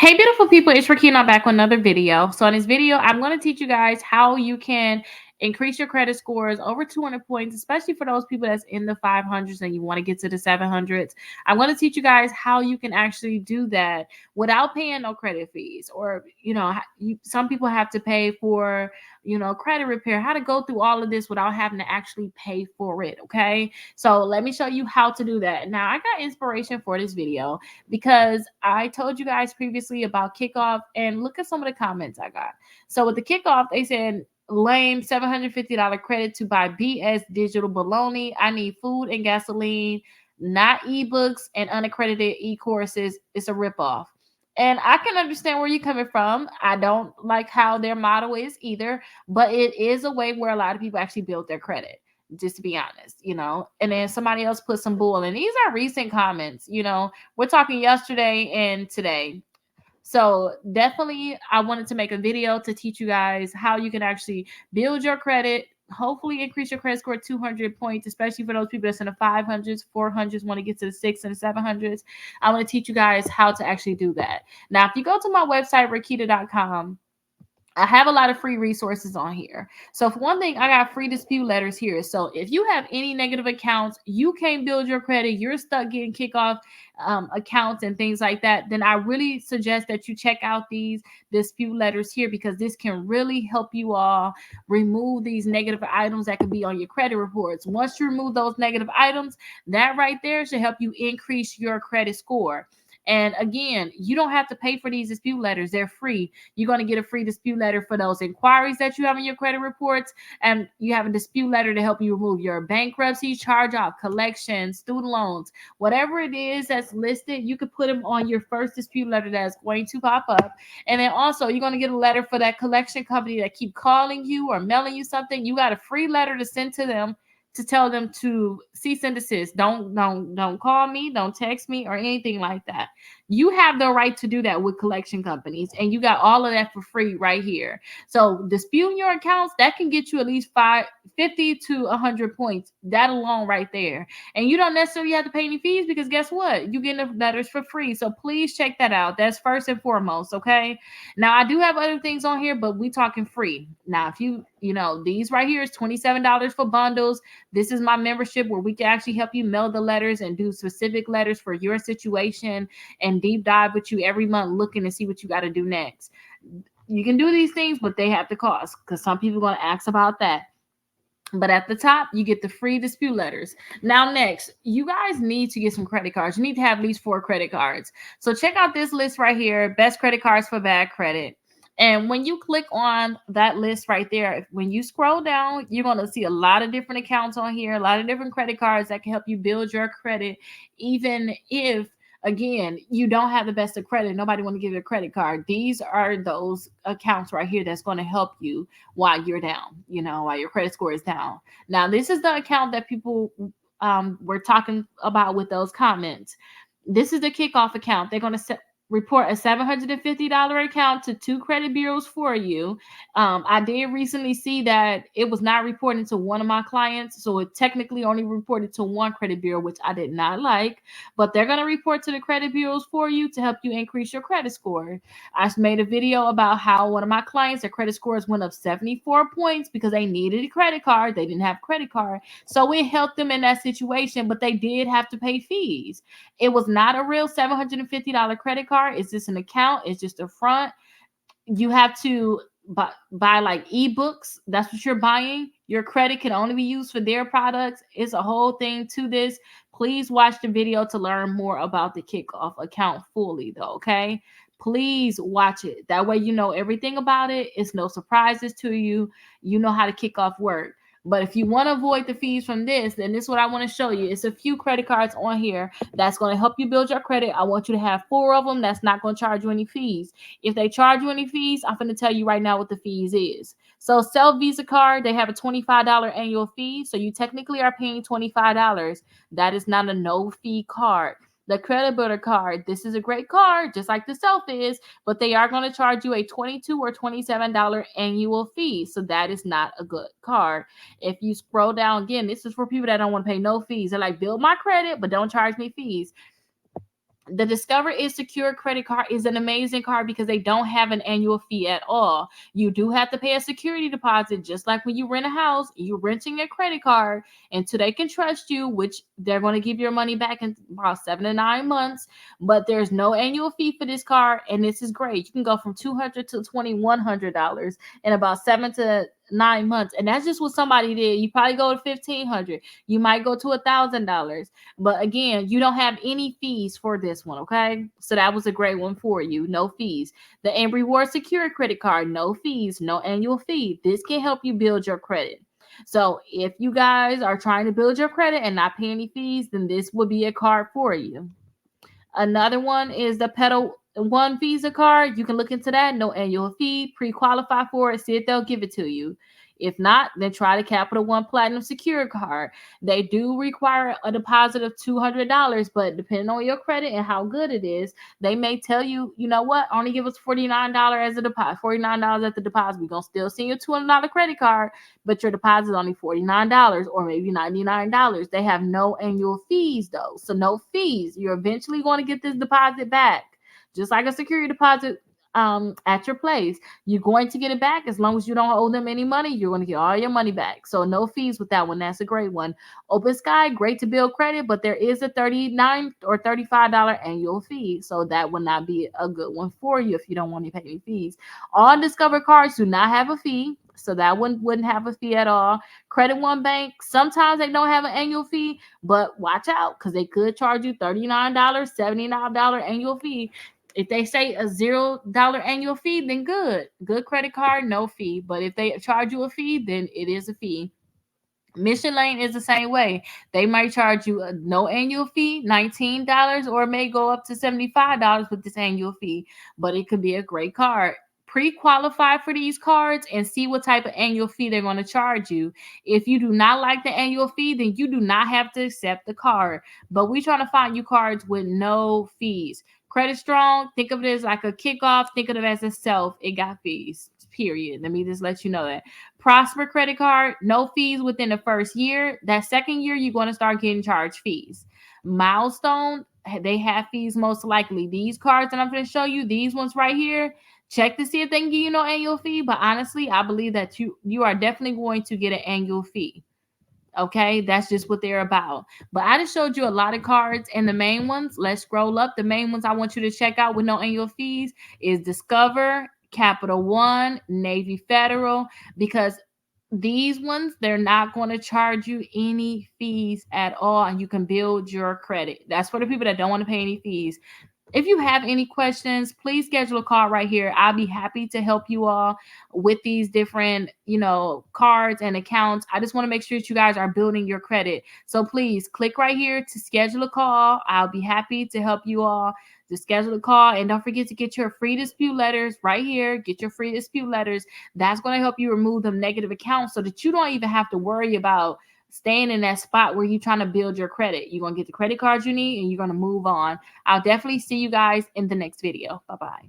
Hey, beautiful people, it's Rickita back with another video. So in this video, I'm going to teach you guys how you can increase your credit scores over 200 points, especially for those people that's in the 500s and you want to get to the 700s. I'm going to teach you guys how you can actually do that without paying no credit fees. Or, some people have to pay for, credit repair, how to go through all of this without having to actually pay for it. Okay. So let me show you how to do that. Now, I got inspiration for this video because I told you guys previously about kickoff, and look at some of the comments I got. So with the kickoff, they said lame $750 credit to buy BS digital baloney. I need food and gasoline, not ebooks and unaccredited e-courses. It's a ripoff. And I can understand where you're coming from. I don't like how their model is either, but it is a way where a lot of people actually build their credit, just to be honest. And then somebody else put some bull, and these are recent comments. We're talking yesterday and today. So definitely I wanted to make a video to teach you guys how you can actually build your credit, hopefully increase your credit score 200 points, especially for those people that's in the 500s, 400s, want to get to the 6 and 700s. I want to teach you guys how to actually do that. Now, if you go to my website, Rickita.com, I have a lot of free resources on here. So for one thing, I got free dispute letters here. So if you have any negative accounts, you can't build your credit, you're stuck getting kickoff accounts and things like that, then I really suggest that you check out these dispute letters here, because this can really help you all remove these negative items that could be on your credit reports. Once you remove those negative items, that right there should help you increase your credit score. And again, you don't have to pay for these dispute letters. They're free. You're going to get a free dispute letter for those inquiries that you have in your credit reports. And you have a dispute letter to help you remove your bankruptcy, charge off, collections, student loans, whatever it is that's listed. You could put them on your first dispute letter that's going to pop up. And then also you're going to get a letter for that collection company that keep calling you or mailing you something. You got a free letter to send to them to tell them to cease and desist. Don't call me, don't text me or anything like that. You have the right to do that with collection companies, and you got all of that for free right here. So disputing your accounts, that can get you at least 50 to 100 points. That alone right there. And you don't necessarily have to pay any fees, because guess what? You get the letters for free. So please check that out. That's first and foremost, okay? Now I do have other things on here, but we talking free. Now, if these right here is $27 for bundles. This is my membership where we can actually help you mail the letters and do specific letters for your situation and deep dive with you every month, looking to see what you got to do next. You can do these things, but they have to cost, because some people are going to ask about that. But at the top, you get the free dispute letters. Now, next, you guys need to get some credit cards. You need to have at least 4 credit cards. So check out this list right here, best credit cards for bad credit. And when you click on that list right there, when you scroll down, you're going to see a lot of different accounts on here, a lot of different credit cards that can help you build your credit, even if, again, you don't have the best of credit. Nobody want to give you a credit card. These are those accounts right here that's going to help you while you're down, while your credit score is down. Now, this is the account that people were talking about with those comments. This is the kickoff account. They're going to report a $750 account to 2 credit bureaus for you. I did recently see that it was not reporting to one of my clients, so it technically only reported to 1 credit bureau, which I did not like. But they're going to report to the credit bureaus for you to help you increase your credit score. I made a video about how one of my clients, their credit scores went up 74 points because they needed a credit card. They didn't have a credit card, so it helped them in that situation, but they did have to pay fees. It was not a real $750 credit card. It's just an account. It's just a front. You have to buy like ebooks. That's what you're buying. Your credit can only be used for their products. It's a whole thing to this. Please watch the video to learn more about the kickoff account fully, though, okay? Please watch it. That way you know everything about it. It's no surprises to you. You know how the kickoff work. But if you want to avoid the fees from this, then this is what I want to show you. It's a few credit cards on here that's going to help you build your credit. I want you to have 4 of them that's not going to charge you any fees. If they charge you any fees, I'm going to tell you right now what the fees is. So Self Visa card, they have a $25 annual fee. So you technically are paying $25. That is not a no fee card. The credit builder card, this is a great card, just like the Self is, but they are going to charge you a $22 or $27 annual fee. So that is not a good card. If you scroll down again, this is for people that don't want to pay no fees. They're like, build my credit, but don't charge me fees. The Discover is Secure credit card is an amazing card because they don't have an annual fee at all. You do have to pay a security deposit, just like when you rent a house, you're renting a credit card until they can trust you, which they're going to give your money back in about 7 to 9 months. But there's no annual fee for this card, and this is great. You can go from $200 to $2,100 in about 7 to 9 months, and that's just what somebody did. You probably go to 1,500. You might go to $1,000. But again, you don't have any fees for this one, okay? So that was a great one for you. No fees. The Embry Reward Secure credit card, no fees, no annual fee. This can help you build your credit. So if you guys are trying to build your credit and not pay any fees, then this will be a card for you. Another one is the Pedal One Visa card. You can look into that. No annual fee. Pre-qualify for it. See if they'll give it to you. If not, then try the Capital One Platinum Secure card. They do require a deposit of $200, but depending on your credit and how good it is, they may tell you, you know what, only give us $49 as a deposit, $49 at the deposit. We're going to still send you a $200 credit card, but your deposit is only $49 or maybe $99. They have no annual fees though. So no fees. You're eventually going to get this deposit back. Just like a security deposit at your place. You're going to get it back as long as you don't owe them any money. You're going to get all your money back. So no fees with that one. That's a great one. Open Sky, great to build credit, but there is a $39 or $35 annual fee. So that would not be a good one for you if you don't want to pay any fees. All Discover cards do not have a fee. So that one wouldn't have a fee at all. Credit One Bank, sometimes they don't have an annual fee, but watch out because they could charge you $39, $79 annual fee. If they say a $0 annual fee, then good. Good credit card, no fee. But if they charge you a fee, then it is a fee. Mission Lane is the same way. They might charge you a no annual fee, $19, or it may go up to $75 with this annual fee, but it could be a great card. Pre-qualify for these cards and see what type of annual fee they're going to charge you. If you do not like the annual fee, then you do not have to accept the card. But we're trying to find you cards with no fees. Credit Strong, think of it as like a kickoff. Think of it as a self. It got fees. Period. Let me just let you know that. Prosper credit card, no fees within the first year. That second year, you're going to start getting charged fees. Milestone, they have fees most likely. These cards that I'm going to show you, these ones right here, check to see if they can give you no annual fee. But honestly, I believe that you are definitely going to get an annual fee. Okay, that's just what they're about. But I just showed you a lot of cards and the main ones. Let's scroll up. The main ones I want you to check out with no annual fees is Discover, Capital One, Navy Federal, because these ones, they're not going to charge you any fees at all, and you can build your credit. That's for the people that don't want to pay any fees. If you have any questions, please schedule a call right here. I'll be happy to help you all with these different, cards and accounts. I just want to make sure that you guys are building your credit. So please click right here to schedule a call. I'll be happy to help you all to schedule a call. And don't forget to get your free dispute letters right here. Get your free dispute letters. That's going to help you remove them negative accounts so that you don't even have to worry about staying in that spot where you're trying to build your credit. You're going to get the credit cards you need and you're going to move on. I'll definitely see you guys in the next video. Bye-bye.